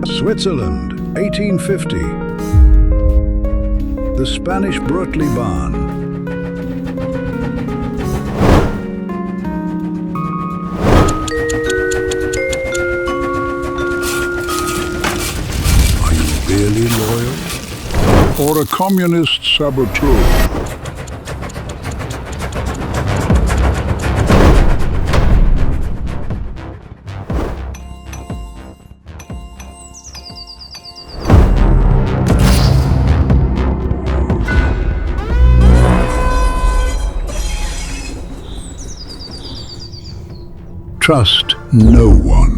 Switzerland, 1850. The Spanish Broetli barn. Are you really loyal? Or a communist saboteur? Trust no one.